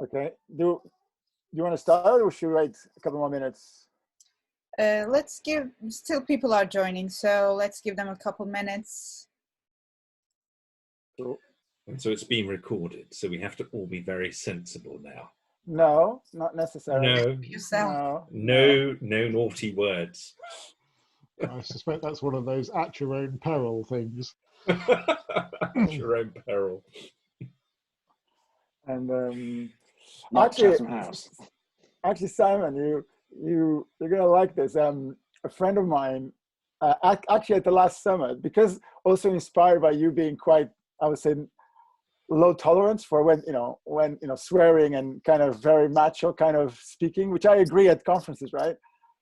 Okay. Do you want to start, or should we wait a couple more minutes? Let's give, still people are joining, so let's give them a couple minutes. Cool. And so it's being recorded, so we have to all be very sensible now. No, not necessarily. No, Yourself. no naughty words. I suspect that's one of those at your own peril things. At your own peril. And Not actually, Chatham House. actually, Simon, you're gonna like this. A friend of mine, actually at the last summit, because also inspired by you being quite, I would say, low tolerance for when swearing and kind of very macho kind of speaking, which I agree at conferences, right?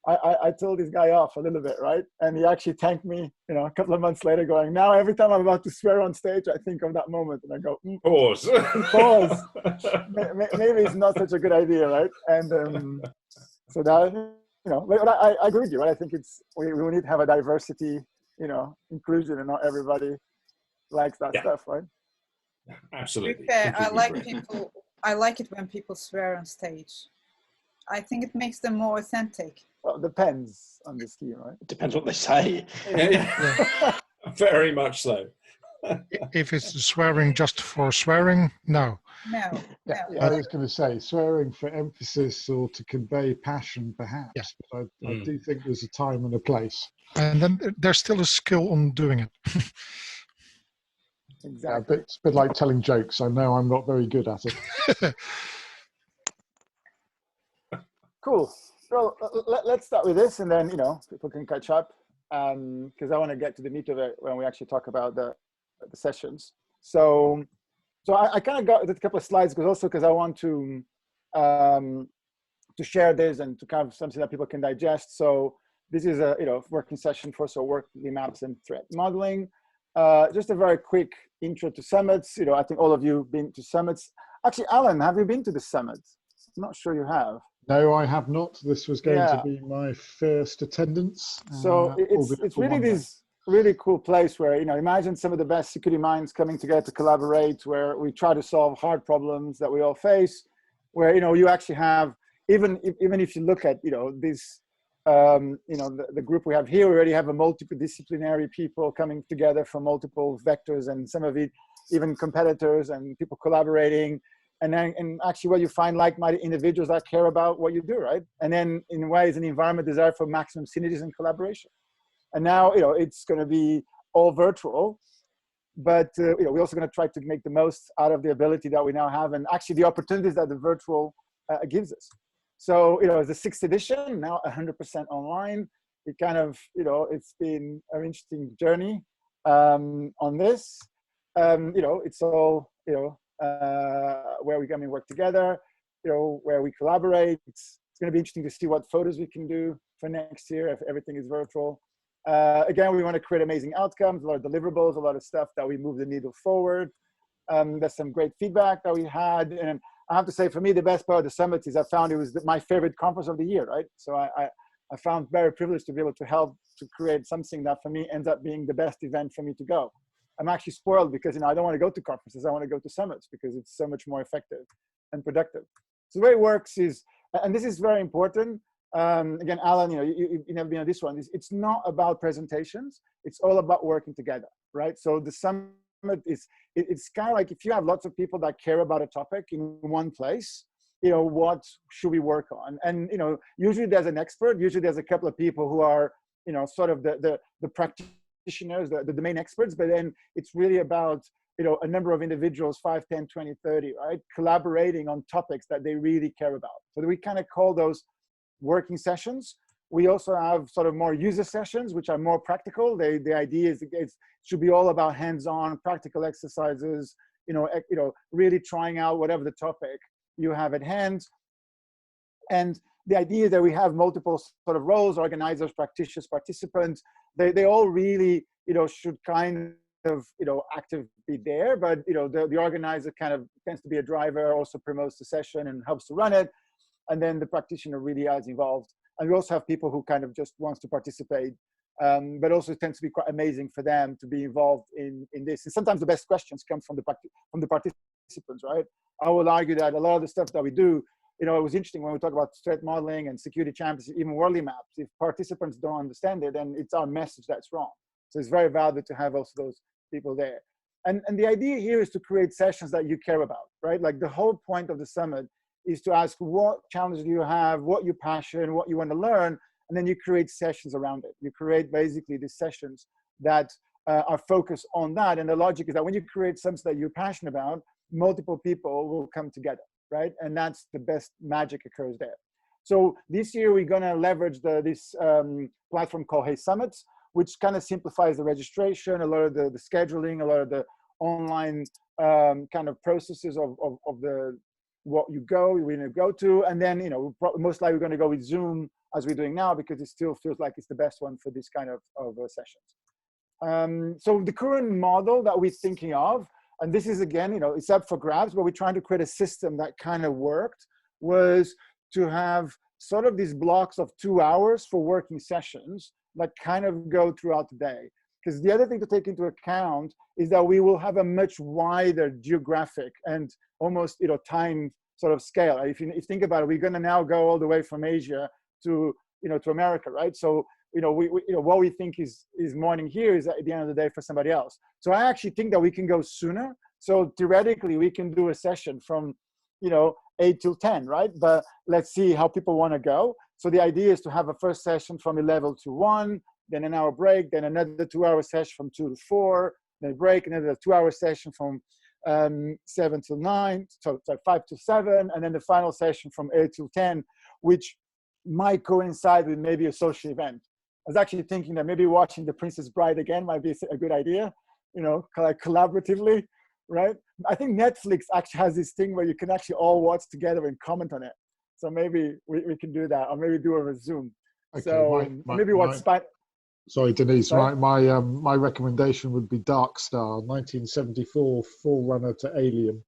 I told this guy off a little bit, right? And he actually thanked me, a couple of months later, going, now every time I'm about to swear on stage, I think of that moment, and I go, Pause. pause. Maybe it's not such a good idea, right? And so that, but I agree with you, right? I think we need to have a diversity, inclusion, and not everybody likes that stuff, right? Absolutely. I like it when people swear on stage. I think it makes them more authentic. Well, it depends on the scheme, right? It depends what they say. Yeah. Very much so. If it's swearing just for swearing, no. No. I was going to say swearing for emphasis or to convey passion, perhaps. Yeah. But I do think there's a time and a place. And then there's still a skill on doing it. Exactly. It's a bit like telling jokes. I know I'm not very good at it. Cool. So let's start with this, and then people can catch up, because I want to get to the meat of it when we actually talk about the sessions. So I kind of got a couple of slides because I want to share this and to kind of something that people can digest. So this is a working session for Wardley maps and threat modeling. Just a very quick intro to summits. I think all of you have been to summits. Actually, Alan, have you been to the summit? I'm not sure you have. No, I have not. This was going to be my first attendance. So it's really this really cool place where, imagine some of the best security minds coming together to collaborate, where we try to solve hard problems that we all face, where, you actually have, even if you look at, this, the group we have here, we already have a multidisciplinary people coming together from multiple vectors, and some of it, even competitors and people collaborating. And actually what you find like-minded individuals that care about what you do, right? And then in ways, an environment designed for maximum synergies and collaboration. And now, it's going to be all virtual, but, we're also going to try to make the most out of the ability that we now have, and actually the opportunities that the virtual gives us. So, it's the 6th edition, now 100% online. It kind of, it's been an interesting journey on this. It's all, where we come and work together, where we collaborate. It's going to be interesting to see what photos we can do for next year if everything is virtual. Again, we want to create amazing outcomes, a lot of deliverables, a lot of stuff that we move the needle forward. There's some great feedback that we had. And I have to say, for me, the best part of the summit is I found it was my favorite conference of the year, right? So I found very privileged to be able to help to create something that for me ends up being the best event for me to go. I'm actually spoiled because, I don't want to go to conferences. I want to go to summits because it's so much more effective and productive. So the way it works is, and this is very important. Again, Alan, you never been on this one. It's not about presentations. It's all about working together, right? So the summit it's kind of like if you have lots of people that care about a topic in one place, what should we work on? And, usually there's an expert. Usually there's a couple of people who are, sort of the practitioners, the domain experts, but then it's really about, a number of individuals, 5, 10, 20, 30, right? Collaborating on topics that they really care about. So we kind of call those working sessions. We also have sort of more user sessions, which are more practical. The idea is it should be all about hands-on practical exercises, really trying out whatever the topic you have at hand. And the idea is that we have multiple sort of roles, organizers, practitioners, participants. They all really, should kind of, active be there, but, the organizer kind of tends to be a driver, also promotes the session and helps to run it. And then the practitioner really is involved. And we also have people who kind of just wants to participate but also it tends to be quite amazing for them to be involved in this. And sometimes the best questions come from the participants, right? I will argue that a lot of the stuff that we do, it was interesting when we talk about threat modeling and security champions, even Wardley maps. If participants don't understand it, then it's our message that's wrong. So it's very valuable to have also those people there. And the idea here is to create sessions that you care about, right? Like the whole point of the summit is to ask what challenges do you have, what your passion, what you want to learn, and then you create sessions around it. You create basically these sessions that are focused on that. And the logic is that when you create something that you're passionate about, multiple people will come together, right? And that's the best magic occurs there. So this year we're gonna leverage this platform called Hey Summits, which kind of simplifies the registration, a lot of the scheduling, a lot of the online kind of processes of what you go to. And then, most likely we're gonna go with Zoom as we're doing now, because it still feels like it's the best one for this kind of sessions. So the current model that we're thinking of, and this is again, it's up for grabs, but we're trying to create a system that kind of worked, was to have sort of these blocks of 2 hours for working sessions that kind of go throughout the day. Because the other thing to take into account is that we will have a much wider geographic and almost, time sort of scale. If you think about it, we're going to now go all the way from Asia to, to America, right? So, what we think is morning here is at the end of the day for somebody else. So I actually think that we can go sooner. So theoretically, we can do a session from, 8 till 10, right? But let's see how people want to go. So the idea is to have a first session from 11 to 1, then an hour break, then another 2-hour session from 2 to 4, then a break, another 2-hour session from 7 till 9, so 5 to 7, and then the final session from 8 till 10, which might coincide with maybe a social event. I was actually thinking that maybe watching The Princess Bride again might be a good idea, like collaboratively, right? I think Netflix actually has this thing where you can actually all watch together and comment on it. So maybe we can do that, or maybe do it with Zoom. Okay, so maybe watch Sorry, Denise. Sorry? My recommendation would be Dark Star, 1974, forerunner to Alien.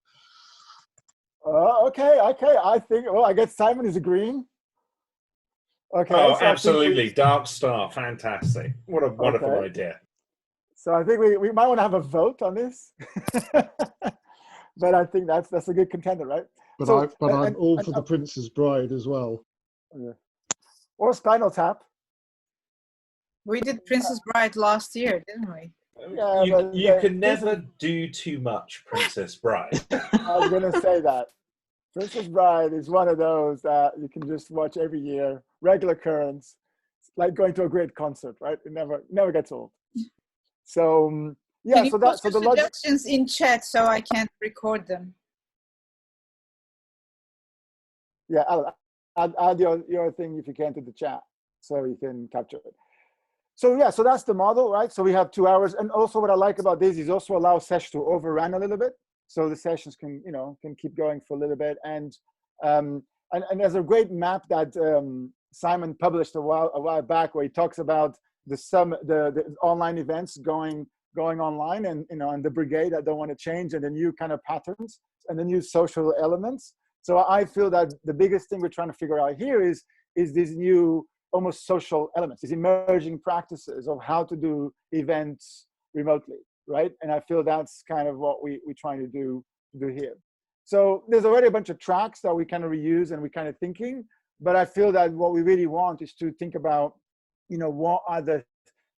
Okay. I think. Well, I guess Simon is agreeing. Okay. Oh, so absolutely. Dark Star, fantastic. What a wonderful idea. So I think we might want to have a vote on this. But I think that's a good contender, right? But I'm all for The Princess Bride as well. Yeah. Or Spinal Tap. We did Princess Bride last year, didn't we? Yeah, you can never do too much Princess Bride. I was going to say that. Princess Bride is one of those that you can just watch every year, regular occurrence. It's like going to a great concert, right? It never gets old. So yeah, can you post your suggestions in chat so I can record them? Yeah, add your thing if you can to the chat so you can capture it. So yeah, so that's the model, right? So we have 2 hours, and also what I like about this is also allow sessions to overrun a little bit. So the sessions can, can keep going for a little bit. And there's a great map that Simon published a while back where he talks about the online events going online, and and the brigade that don't want to change, and the new kind of patterns and the new social elements. So I feel that the biggest thing we're trying to figure out here is these new almost social elements, these emerging practices of how to do events remotely. Right, and I feel that's kind of what we're trying to do here. So there's already a bunch of tracks that we kind of reuse and we're kind of thinking, but I feel that what we really want is to think about, what are the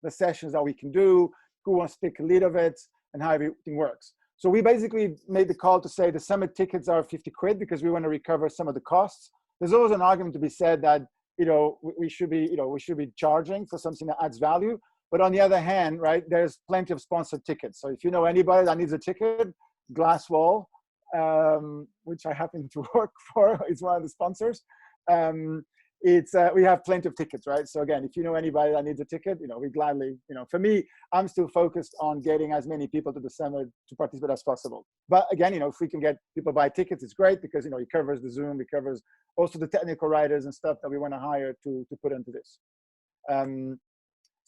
sessions that we can do, who wants to take a lead of it, and how everything works. So we basically made the call to say the summit tickets are 50 quid because we want to recover some of the costs. There's always an argument to be said that we should be charging for something that adds value. But on the other hand, right, there's plenty of sponsored tickets. So if you know anybody that needs a ticket, Glasswall, which I happen to work for, is one of the sponsors. We have plenty of tickets, right? So again, if you know anybody that needs a ticket, we gladly, for me, I'm still focused on getting as many people to the summit to participate as possible. But again, if we can get people buy tickets, it's great because, it covers the Zoom, it covers also the technical writers and stuff that we want to hire to put into this.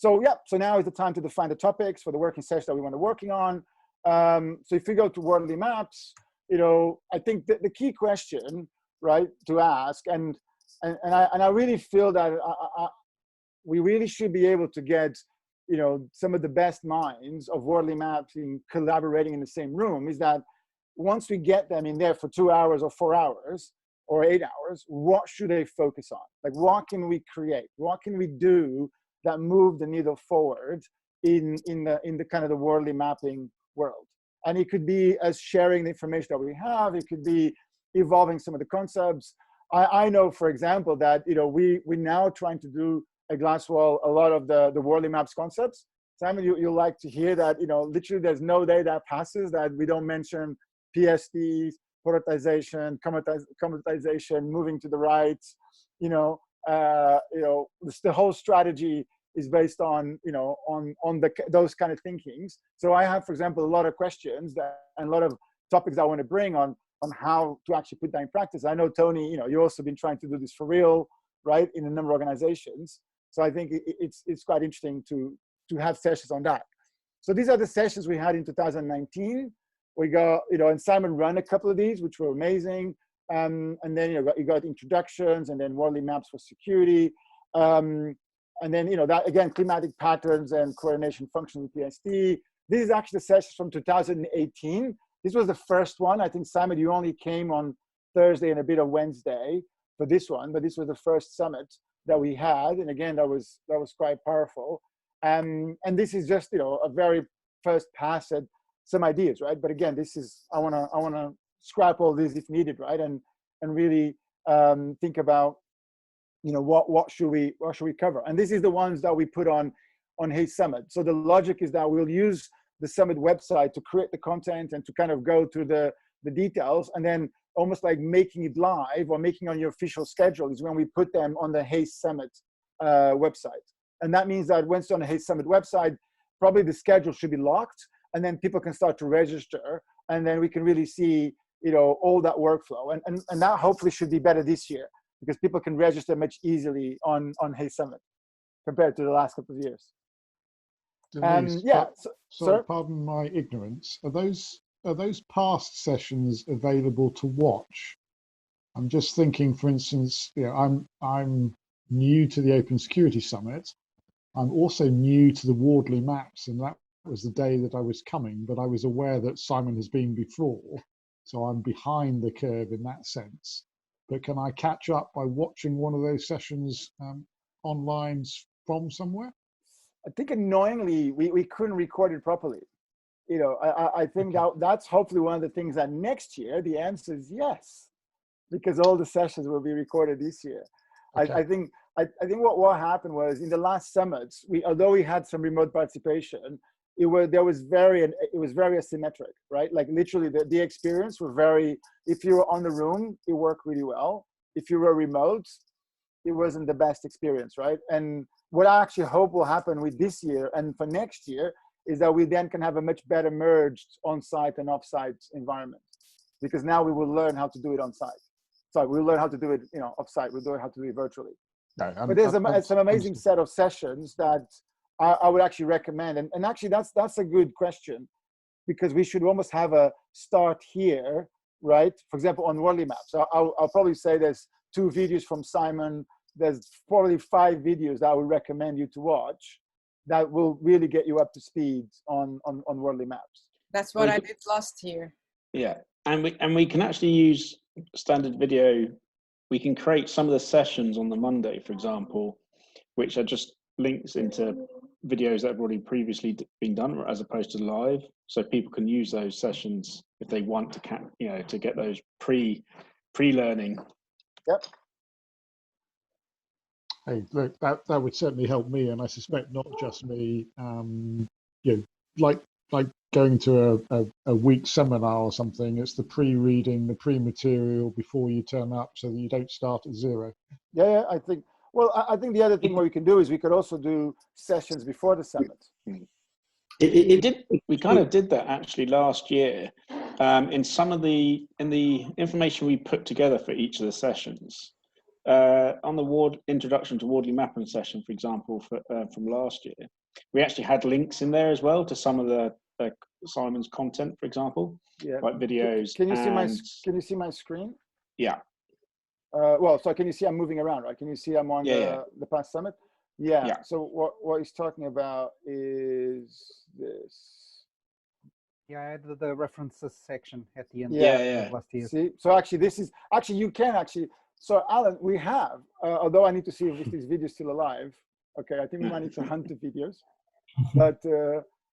So now is the time to define the topics for the working session that we want to working on. So if we go to Wardley Maps, I think the key question, right, to ask, and I really feel that we really should be able to get, you know, some of the best minds of Wardley mapping collaborating in the same room, is that once we get them in there for 2 hours or 4 hours or 8 hours, what should they focus on? Like, what can we create? What can we do that move the needle forward in the kind of the Wardley mapping world? And it could be as sharing the information that we have. It could be evolving some of the concepts. I know, for example, that, you know, we're now trying to do at Glasswall a lot of the Wardley maps concepts. Simon, you like to hear that, you know, literally there's no day that passes that we don't mention PSD, productization, commatization, moving to the right. The whole strategy is based on, you know, on those kind of thinkings. So I have, for example, a lot of questions and a lot of topics I want to bring on how to actually put that in practice. I know, Tony, you know, you've also been trying to do this for real, right, in a number of organizations. So I think it's quite interesting to have sessions on that. So these are the sessions we had in 2019. We got, you know, and Simon ran a couple of these, which were amazing. And then, you know, you got introductions, and then Wardley maps for security. And then, you know, that again, climatic patterns and coordination functions with PSD. This is actually the sessions from 2018. This was the first one. I think, Simon, you only came on Thursday and a bit of Wednesday for this one, but this was the first summit that we had. And again, that was quite powerful. And this is just, you know, a very first pass at some ideas, right? But again, this is, I wanna scrap all this if needed, right? And really think about, you know, what should we cover? And this is the ones that we put on Hey Summit. So the logic is that we'll use the Summit website to create the content and to kind of go through the details, and then almost like making it live or making on your official schedule is when we put them on the Hey Summit website. And that means that once on the Hey Summit website, probably the schedule should be locked, and then people can start to register, and then we can really see, you know, all that workflow. And that hopefully should be better this year, because people can register much easily on Hey Summit compared to the last couple of years. Denise, yeah, sorry, pardon my ignorance. Are those past sessions available to watch? I'm just thinking, for instance, you know, I'm new to the Open Security Summit. I'm also new to the Wardley maps, and that was the day that I was coming, but I was aware that Simon has been before, so I'm behind the curve in that sense. But can I catch up by watching one of those sessions online from somewhere? I think annoyingly, we couldn't record it properly. You know, I think that's hopefully one of the things that next year, the answer is yes, because all the sessions will be recorded this year. Okay. I think what happened was, in the last summits, although we had some remote participation, it was very asymmetric, right? Like literally the experience were very, if you were on the room, it worked really well. If you were remote, it wasn't the best experience, right? And what I actually hope will happen with this year and for next year is that we then can have a much better merged on-site and off-site environment, because now we will learn how to do it on-site. Sorry, we'll learn how to do it, you know, off-site. We'll learn how to do it virtually. No, but there's some amazing set of sessions that I would actually recommend. And actually, that's a good question, because we should almost have a start here, right? For example, on Wardley maps, I'll probably say there's 2 videos from Simon. There's probably 5 videos that I would recommend you to watch that will really get you up to speed on Wardley maps. That's what I did last year. Yeah, and we can actually use standard video. We can create some of the sessions on the Monday, for example, which are just links into videos that have already previously been done, as opposed to live. So people can use those sessions if they want to, you know, to get those pre-learning. Yep. Hey, look, that would certainly help me, and I suspect not just me. You know, like going to a week seminar or something. It's the pre-reading, the pre-material before you turn up, so that you don't start at zero. Yeah, I think. Well, I think the other thing what we can do is we could also do sessions before the summit. We kind of did that actually last year. In the information we put together for each of the sessions. On the introduction to Wardley mapping session, for example, from last year, we actually had links in there as well to some of the Simon's content, for example, like videos. Can you see my screen? Yeah. Well, so can you see I'm moving around, right? Can you see I'm on the past summit? Yeah. Yeah. So what he's talking about is this. Yeah, I added the references section at the end Yeah. last year. See, so actually, this is actually you can actually. So Alan, we have. Although I need to see if this video is still alive. Okay, I think we might need to hunt the videos. But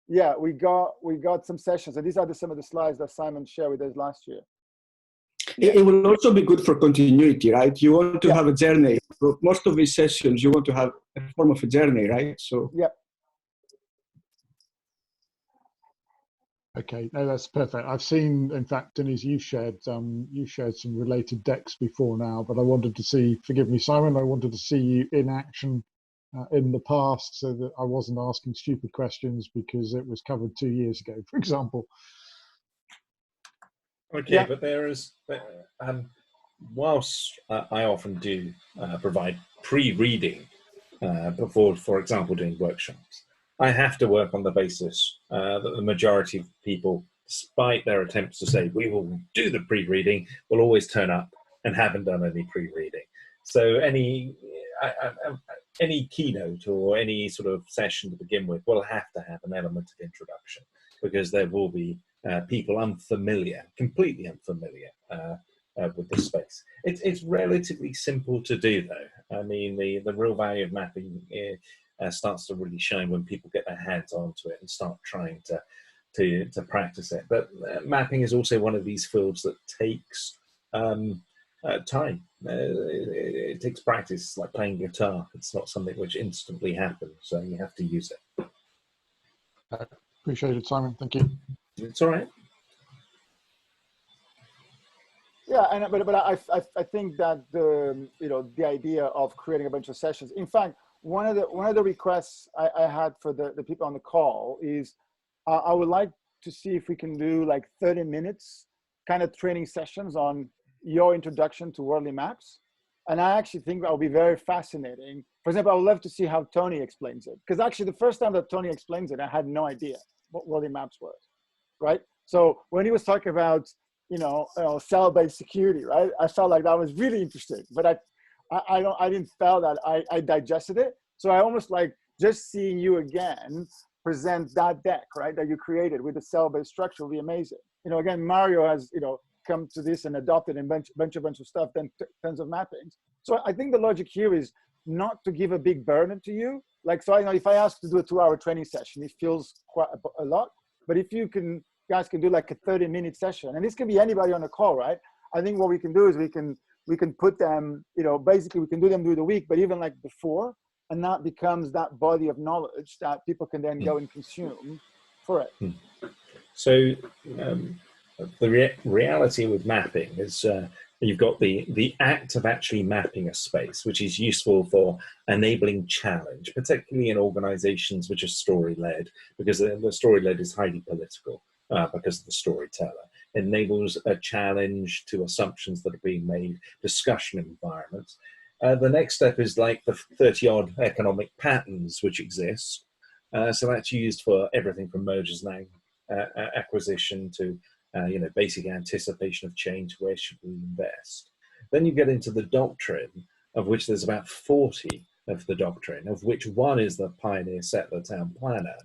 yeah, we got some sessions, and these are some of the slides that Simon shared with us last year. It will also be good for continuity, right? You want to Yeah. have a journey. For most of these sessions, you want to have a form of a journey, right? So Yeah. Okay, no, that's perfect. I've seen, in fact, Denise, you shared some related decks before now, but I wanted to see, forgive me, Simon, I wanted to see you in action in the past so that I wasn't asking stupid questions because it was covered 2 years ago, for example. Okay, Yeah. but there is, whilst I often do provide pre-reading before, for example, doing workshops, I have to work on the basis that the majority of people, despite their attempts to say, we will do the pre-reading, will always turn up and haven't done any pre-reading. So any keynote or any sort of session to begin with will have to have an element of introduction, because there will be people unfamiliar, completely unfamiliar with the space. It's relatively simple to do, though. I mean, the real value of mapping starts to really shine when people get their hands onto it and start trying to practice it. But mapping is also one of these fields that takes time. It takes practice. It's like playing guitar. It's not something which instantly happens, so you have to use it. Appreciate it, Simon. Thank you. It's all right. Yeah, and but I think that the idea of creating a bunch of sessions. In fact, one of the requests I had for the people on the call is I would like to see if we can do like 30 minutes kind of training sessions on your introduction to Wardley maps. And I actually think that would be very fascinating. For example, I would love to see how Tony explains it, because actually the first time that Tony explains it, I had no idea what Wardley maps was, right? So when he was talking about cell-based security, right? I felt like that was really interesting, but I didn't feel that I digested it. So I almost like just seeing you again present that deck, right, that you created with the cell-based structure will be amazing. Again, Mario has come to this and adopted a bunch of stuff, then tons of mappings. So I think the logic here is not to give a big burden to you. Like, so if I ask to do a 2-hour training session, it feels quite a lot. But if you guys can do like a 30-minute session, and this can be anybody on the call, right? I think what we can do is we can put them, basically we can do them through the week, but even like before, and that becomes that body of knowledge that people can then go and consume for it. So the reality with mapping is you've got the act of actually mapping a space, which is useful for enabling challenge, particularly in organizations which are story-led, because the story-led is highly political because of the storyteller. It enables a challenge to assumptions that are being made, discussion environments. The next step is like the 30-odd economic patterns which exist. So that's used for everything from mergers and acquisition to basic anticipation of change. Where should we invest? Then you get into the doctrine, of which there's about 40 of the doctrine, of which one is the pioneer settler town planner.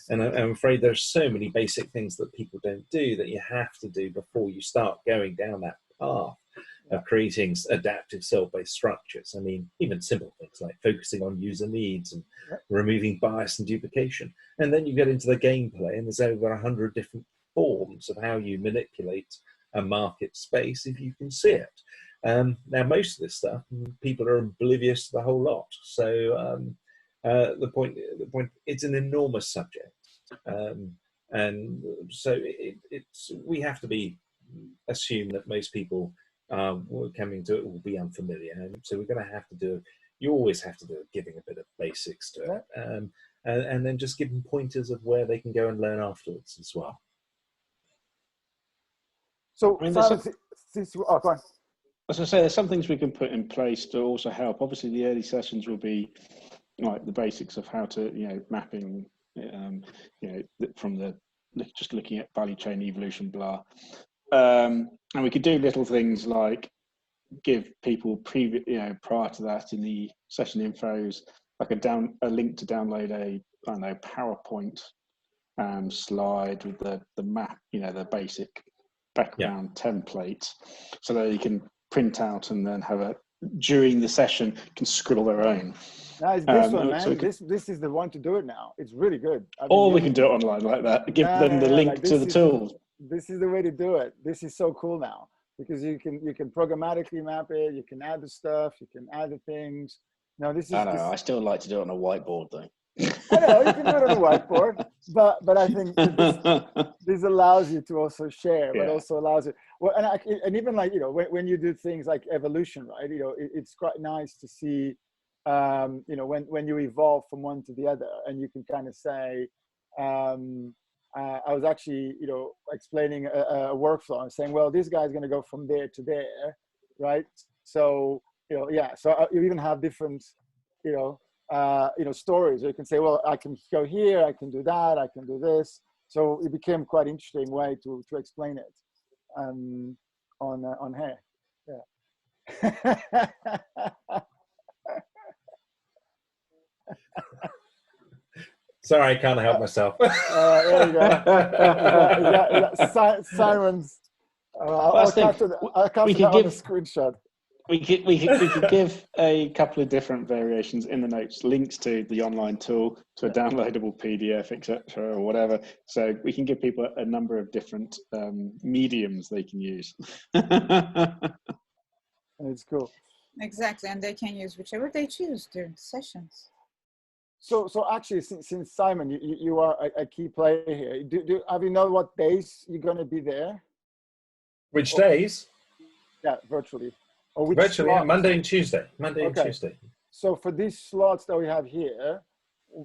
And I'm afraid there's so many basic things that people don't do that you have to do before you start going down that path of creating adaptive cell-based structures. I mean, even simple things like focusing on user needs and removing bias and duplication. And then you get into the gameplay, and there's over 100 different forms of how you manipulate a market space if you can see it. Now, most of this stuff, people are oblivious to the whole lot. So the point, it's an enormous subject. And so we have to assume that most people coming to it will be unfamiliar, and so we're going to have to do. You always have to do giving a bit of basics to it, and then just give them pointers of where they can go and learn afterwards as well. So, I mean, go on. As I say, there's some things we can put in place to also help. Obviously, the early sessions will be like the basics of how to, mapping, from just looking at value chain evolution, blah. And we could do little things like give people prior to that in the session infos like a link to download a, I don't know, PowerPoint slide with the map, you know, the basic background template, so that you can print out and then have during the session can scribble their own. Nice, this one, man. So this is the one to do it now. It's really good. Or we can do it online like that. Give them the link to the tool. This is the way to do it. This is so cool now, because you can programmatically map it. You can add the stuff. You can add the things. No, this is. I still like to do it on a whiteboard though. I know you can do it on a whiteboard, but I think this allows you to also share, but also allows it. Well, and even like, you know, when you do things like evolution, right? You know, it's quite nice to see, you know, when you evolve from one to the other, and you can kind of say, I was actually, you know, explaining a workflow and saying, well, this guy's going to go from there to there, right? So, you know, so you even have different, you know, stories. You can say, well, I can go here, I can do that, I can do this. So it became quite interesting way to explain it on here. Yeah. Sorry, I can't help myself. There you go. Is that Simon's? I'll capture that on the screenshot. We could give a couple of different variations in the notes, links to the online tool, to a downloadable PDF, etc., or whatever. So we can give people a number of different mediums they can use. It's cool. Exactly, and they can use whichever they choose during sessions. So actually, since Simon, you are a key player here. Have you know what days you're going to be there? Which days? Yeah, virtually. Or which virtually, slots? Monday and Tuesday. Monday and Tuesday. So for these slots that we have here,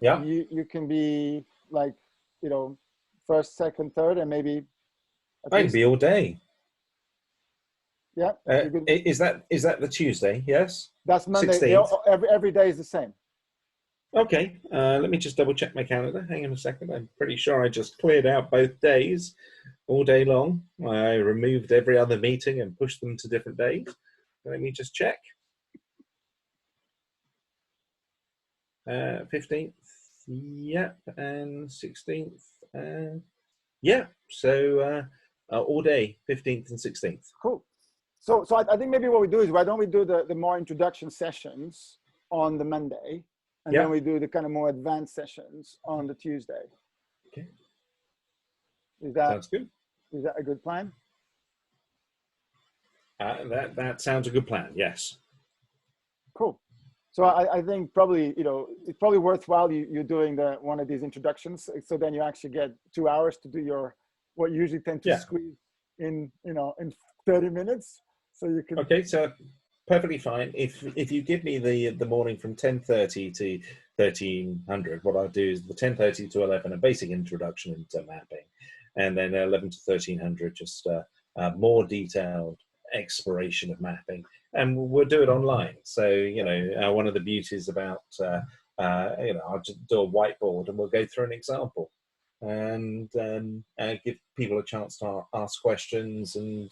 you can be like, you know, first, second, third, and maybe. I can be all day. Yeah. Is that the Tuesday? Yes. That's Monday. Every day is the same. Okay, let me just double check my calendar. Hang on a second. I'm pretty sure I just cleared out both days all day long. I removed every other meeting and pushed them to different days. Let me just check. 15th, yep, and 16th, yeah. So all day, 15th and 16th. Cool. So I think maybe what we do is, why don't we do the more introduction sessions on the Monday? And then we do the kind of more advanced sessions on the Tuesday. Okay. Sounds good. Is that a good plan? That sounds a good plan. Yes. Cool. So I think probably, you know, it's probably worthwhile you doing one of these introductions. So then you actually get 2 hours to do what you usually tend to squeeze in, you know, in 30 minutes. So you can. Okay. So. Perfectly fine. If you give me the morning from 10:30 to 1300, what I'll do is the 10:30 to 11 a basic introduction into mapping, and then 11 to 1300 just more detailed exploration of mapping, and we'll do it online. So you know, one of the beauties about you know, I'll just do a whiteboard and we'll go through an example, and give people a chance to ask questions and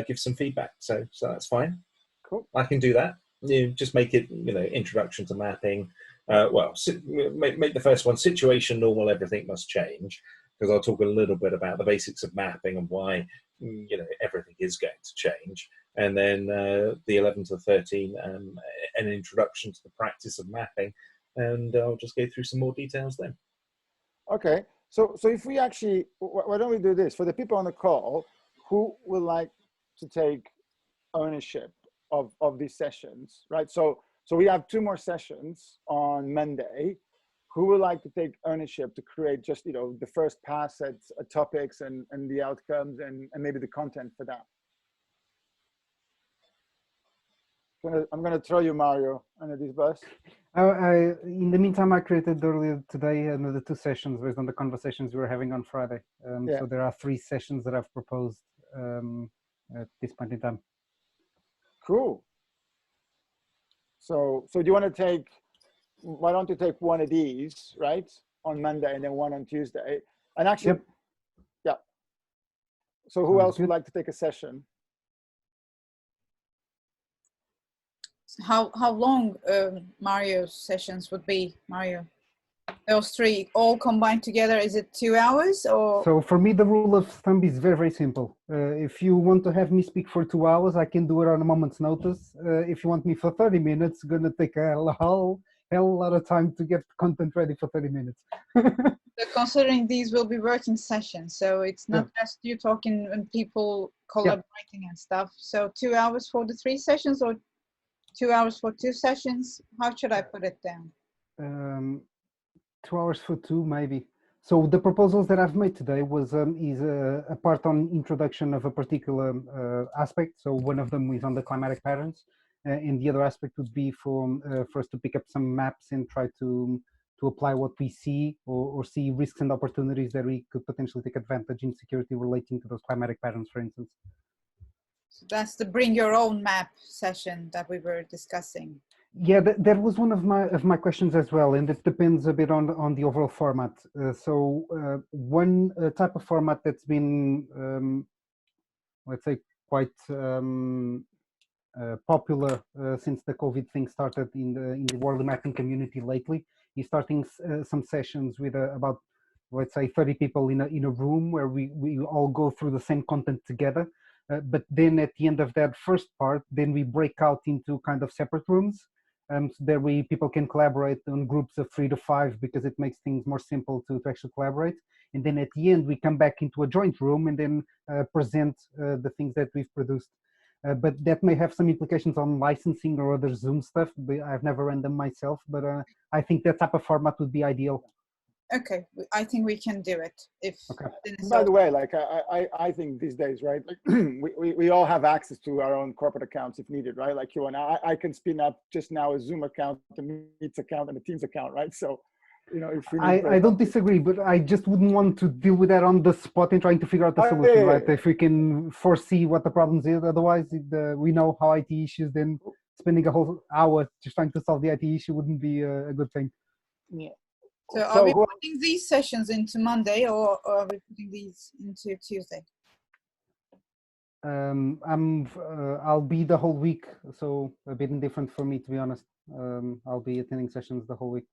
give some feedback. So that's fine. Cool. I can do that. You just make it, you know, introduction to mapping. Make the first one situation normal. Everything must change, because I'll talk a little bit about the basics of mapping and why, you know, everything is going to change. And then the 11 to 13, an introduction to the practice of mapping, and I'll just go through some more details then. Okay. So if we actually, why don't we do this for the people on the call who would like to take ownership of these sessions, right? So we have 2 more sessions on Monday. Who would like to take ownership to create just, you know, the first pass at topics and the outcomes and maybe the content for that? I'm gonna throw you, Mario, under this bus. In the meantime, I created earlier today another 2 sessions based on the conversations we were having on Friday. So there are 3 sessions that I've proposed at this point in time. Cool. So do you want to take, why don't you take one of these, right, on Monday, and then one on Tuesday? And actually, So who else would like to take a session? How long Mario's sessions would be, Mario? Those three all combined together, is it 2 hours or? So for me, the rule of thumb is very, very simple. If you want to have me speak for 2 hours, I can do it on a moment's notice. If you want me for 30 minutes, it's going to take a hell lot of time to get content ready for 30 minutes. So considering these will be working sessions, so it's not just you talking and people collaborating and stuff. So 2 hours for the 3 sessions or 2 hours for 2 sessions? How should I put it down? 2 hours for 2, maybe. So the proposals that I've made today was is a part on introduction of a particular aspect. So one of them is on the climatic patterns, and the other aspect would be for us to pick up some maps and try to apply what we see or see risks and opportunities that we could potentially take advantage in security relating to those climatic patterns, for instance. So that's the bring your own map session that we were discussing. Yeah, that was one of my questions as well, and it depends a bit on the overall format. One type of format that's been, let's say, quite popular since the COVID thing started in the Wardley mapping community lately is starting some sessions with about, let's say, 30 people in a room where we all go through the same content together. But then at the end of that first part, then we break out into kind of separate rooms. So there people can collaborate on groups of 3 to 5 because it makes things more simple to actually collaborate. And then at the end, we come back into a joint room and then present the things that we've produced. But that may have some implications on licensing or other Zoom stuff. I've never run them myself, but I think that type of format would be ideal. Okay, I think we can do it. By the way, like I think these days, right? Like we all have access to our own corporate accounts if needed, right? Like you and I can spin up just now a Zoom account, a Meets account, and a Teams account, right? So, you know, if we need I don't disagree, but I just wouldn't want to deal with that on the spot and trying to figure out the solution, right? If we can foresee what the problems is, otherwise we know how IT issues, then spending a whole hour just trying to solve the IT issue wouldn't be a good thing. Yeah. So are we putting these sessions into Monday or are we putting these into Tuesday? I'll be the whole week, so a bit indifferent for me, to be honest. I'll be attending sessions the whole week.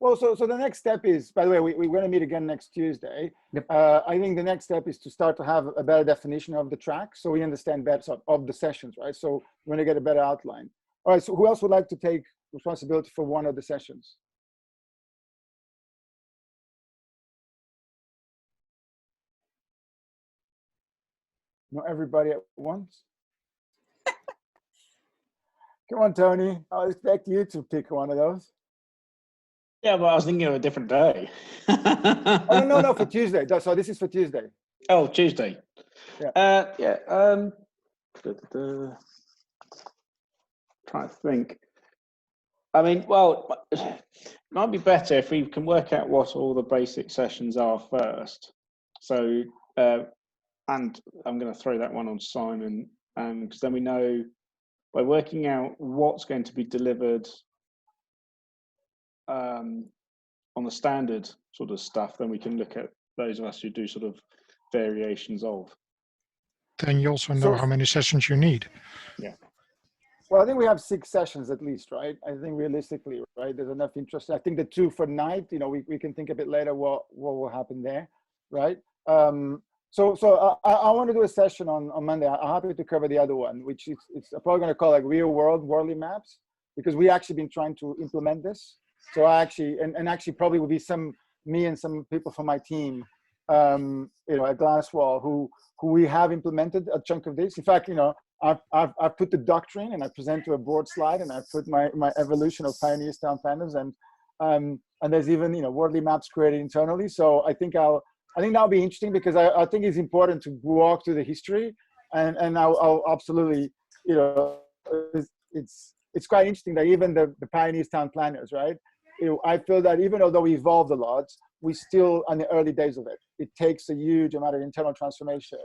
Well, so the next step is, by the way, we're going to meet again next Tuesday. Yep. I think the next step is to start to have a better definition of the track, so we understand better of the sessions, right? So we're going to get a better outline. All right, so who else would like to take responsibility for one of the sessions? Not everybody at once. Come on, Tony. I'll expect you to pick one of those. Yeah, but I was thinking of a different day. Oh, no, for Tuesday. So this is for Tuesday. Oh, Tuesday. Yeah. Trying to think. I mean, well, it might be better if we can work out what all the basic sessions are first. So, and I'm going to throw that one on Simon, because then we know by working out what's going to be delivered on the standard sort of stuff, then we can look at those of us who do sort of variations of. Then you also know how many sessions you need. Yeah. Well, I think we have 6 sessions at least, right? I think realistically, right? There's enough interest. I think the 2 for night, you know, we can think a bit later what will happen there, right? So I want to do a session on Monday. I'm happy to cover the other one, which it's probably going to call like real world Wardley maps, because we actually been trying to implement this. So I actually, and actually probably will be me and some people from my team, you know, at Glasswall who we have implemented a chunk of this. In fact, you know, I've put the doctrine and I present to a board slide and I put my evolution of Pioneers Town Planners and there's even, you know, Wardley maps created internally. So I think that'll be interesting because I think it's important to walk through the history and I'll absolutely, you know, it's quite interesting that even the Pioneers Town Planners, right? You know, I feel that even although we evolved a lot, we still on the early days of it. It takes a huge amount of internal transformation.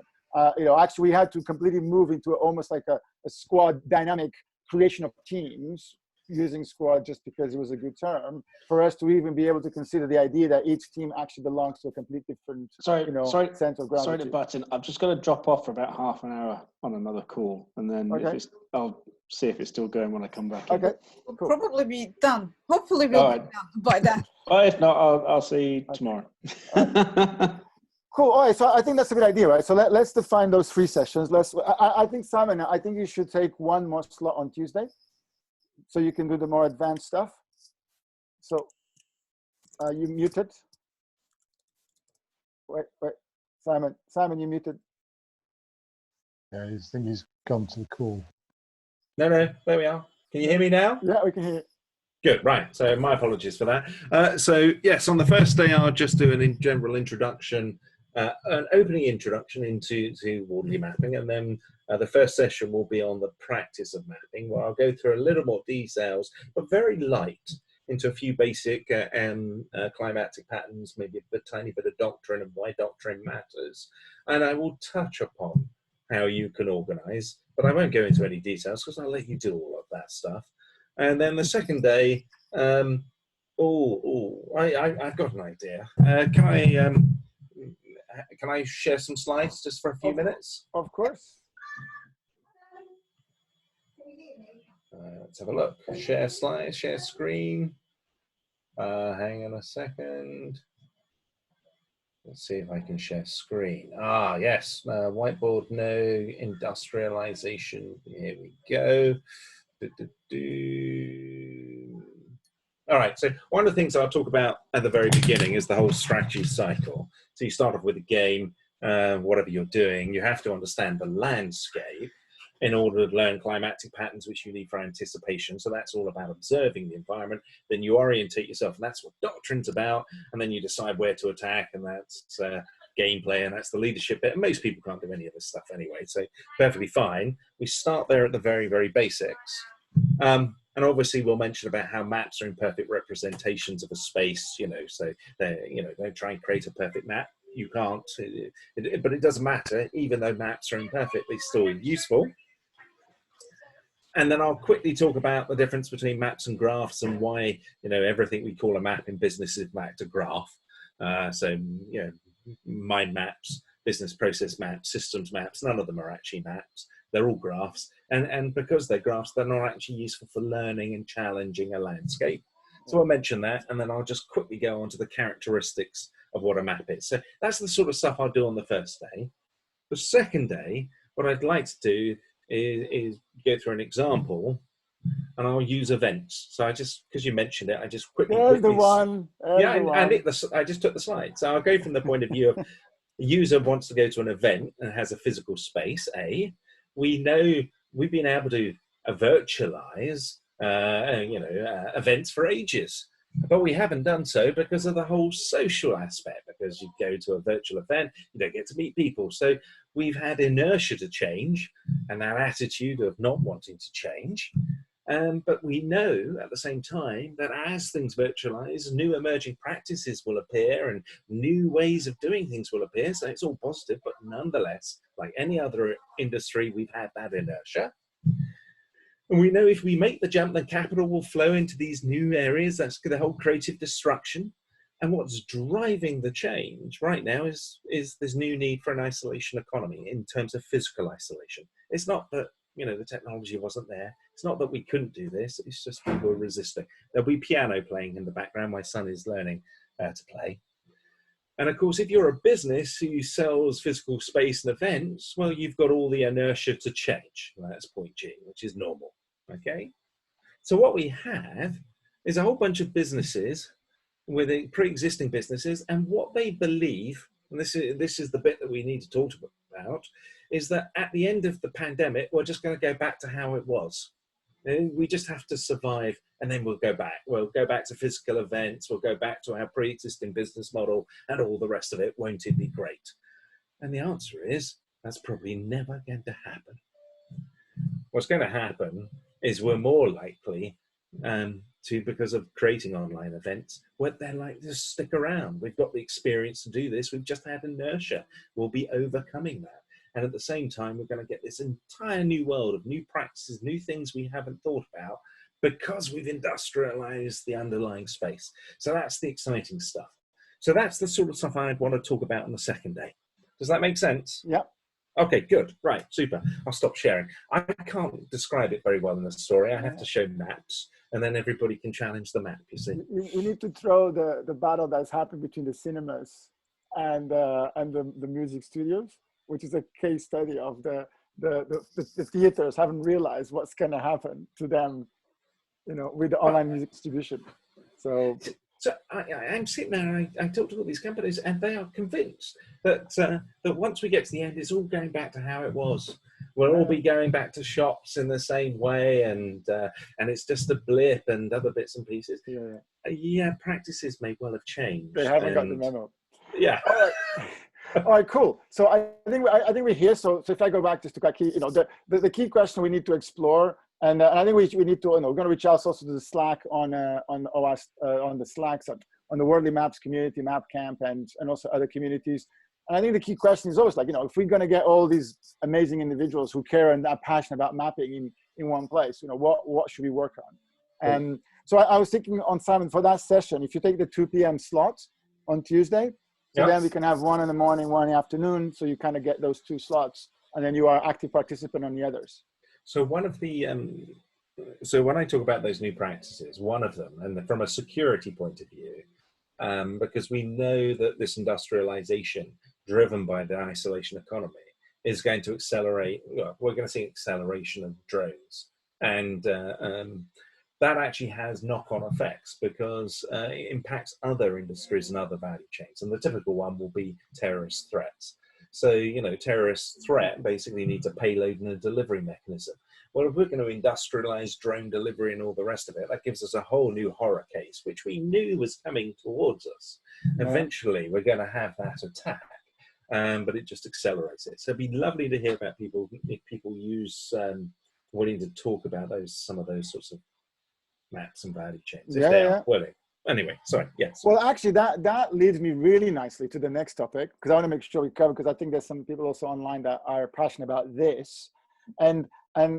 You know, actually we had to completely move into almost like a squad dynamic creation of teams, using squad just because it was a good term, for us to even be able to consider the idea that each team actually belongs to a completely different sense of gravity. Sorry to butt in. I've just got to drop off for about half an hour on another call, and then okay. I'll see if it's still going when I come back in. Okay. We'll Cool. probably be done. Hopefully we'll be done by then. Well, if not, I'll see you tomorrow. Cool. All right. So I think that's a good idea, right? So let's define those 3 sessions. I think, Simon, I think you should take one more slot on Tuesday, so you can do the more advanced stuff. So you muted. Wait. Simon, you muted. Yeah, I think he's gone to the call. No, there we are. Can you hear me now? Yeah, we can hear you. Good, right. So my apologies for that. So yes, on the first day, I'll just do a general introduction, an opening introduction into Wardley mapping, and then the first session will be on the practice of mapping, where I'll go through a little more details, but very light, into a few basic climatic patterns, maybe a tiny bit of doctrine and why doctrine matters, and I will touch upon how you can organise, but I won't go into any details because I'll let you do all of that stuff. And then the second day, I've got an idea. Can I share some slides just for a few minutes? Of course. Let's have a look. Share slides, share screen. Hang on a second. Let's see if I can share screen. Ah, yes. Whiteboard, no. Industrialization. Here we go. All right, so one of the things I'll talk about at the very beginning is the whole strategy cycle. So you start off with a game, whatever you're doing, you have to understand the landscape in order to learn climatic patterns, which you need for anticipation. So that's all about observing the environment. Then you orientate yourself, and that's what doctrine's about. And then you decide where to attack, and that's gameplay, and that's the leadership bit. And most people can't do any of this stuff anyway, so perfectly fine. We start there at the very, very basics. And obviously we'll mention about how maps are imperfect representations of a space, so don't try and create a perfect map. You can't, but it doesn't matter. Even though maps are imperfect, they're still useful. And then I'll quickly talk about the difference between maps and graphs and why, everything we call a map in business is mapped to graph. Mind maps, business process maps, systems maps, none of them are actually maps. They're all graphs. And because they're graphs, they're not actually useful for learning and challenging a landscape. So I'll mention that, and then I'll just quickly go on to the characteristics of what a map is. So that's the sort of stuff I'll do on the first day. The second day, what I'd like to do is go through an example, and I'll use events. So I just, because you mentioned it, I just quickly. There's the one. I just took the slide. So I'll go from the point of view of a user wants to go to an event and has a physical space. We know we've been able to virtualize, events for ages. But we haven't done so because of the whole social aspect, because you go to a virtual event, you don't get to meet people. So we've had inertia to change and that attitude of not wanting to change. But we know at the same time that as things virtualize, new emerging practices will appear and new ways of doing things will appear. So it's all positive, but nonetheless, like any other industry, we've had that inertia. And we know if we make the jump, then capital will flow into these new areas. That's the whole creative destruction. And what's driving the change right now is this new need for an isolation economy in terms of physical isolation. It's not that, the technology wasn't there. It's not that we couldn't do this. It's just people are resisting. There'll be piano playing in the background. My son is learning to play. And of course, if you're a business who sells physical space and events, well, you've got all the inertia to change. That's point G, which is normal. Okay, so what we have is a whole bunch of businesses with pre-existing businesses, and what they believe, and this is the bit that we need to talk about, is that at the end of the pandemic, we're just going to go back to how it was. We just have to survive, and then we'll go back. We'll go back to physical events. We'll go back to our pre-existing business model, and all the rest of it. Won't it be great? And the answer is that's probably never going to happen. What's going to happen is we're more likely because of creating online events, where they're like, just stick around. We've got the experience to do this. We've just had inertia. We'll be overcoming that. And at the same time, we're going to get this entire new world of new practices, new things we haven't thought about because we've industrialized the underlying space. So that's the exciting stuff. So that's the sort of stuff I'd want to talk about on the second day. Does that make sense? Yeah. Okay, good. Right, super. I'll stop sharing. I can't describe it very well in the story. I have to show maps, and then everybody can challenge the map, you see. We need to throw the battle that's happened between the cinemas and the music studios, which is a case study of the theaters haven't realized what's going to happen to them, you know, with the online music distribution. So I'm sitting there and I talk to all these companies, and they are convinced that that once we get to the end, it's all going back to how it was. We'll all be going back to shops in the same way, and it's just a blip and other bits and pieces. Yeah, practices may well have changed. They haven't got the memo. Yeah. All right, cool. So I think we're here. So if I go back just to key, you know, the key question we need to explore. And I think we need to, you know, we're going to reach out also to the Slack on OS, on the Slacks, on the Wordly Maps community, Map Camp, and also other communities. And I think the key question is always like, you know, if we're going to get all these amazing individuals who care and are passionate about mapping in one place, you know, what should we work on? And so I was thinking on Simon, for that session, if you take the 2 p.m. slot on Tuesday, so then we can have one in the morning, one in the afternoon. So you kind of get those 2 slots, and then you are active participant on the others. So one of the, so when I talk about those new practices, one of them, and from a security point of view, because we know that this industrialization driven by the isolation economy is going to accelerate, well, we're going to see acceleration of drones. And that actually has knock-on effects because it impacts other industries and other value chains. And the typical one will be terrorist threats. So, you know, terrorist threat basically needs a payload and a delivery mechanism. Well, if we're going to industrialize drone delivery and all the rest of it, that gives us a whole new horror case, which we knew was coming towards us. Eventually, we're going to have that attack, but it just accelerates it. So it'd be lovely to hear about people, if people use, willing to talk about some of those sorts of maps and value chains, if they are willing. Anyway, sorry, yes. Well, actually, that leads me really nicely to the next topic, because I want to make sure we cover, because I think there's some people also online that are passionate about this, and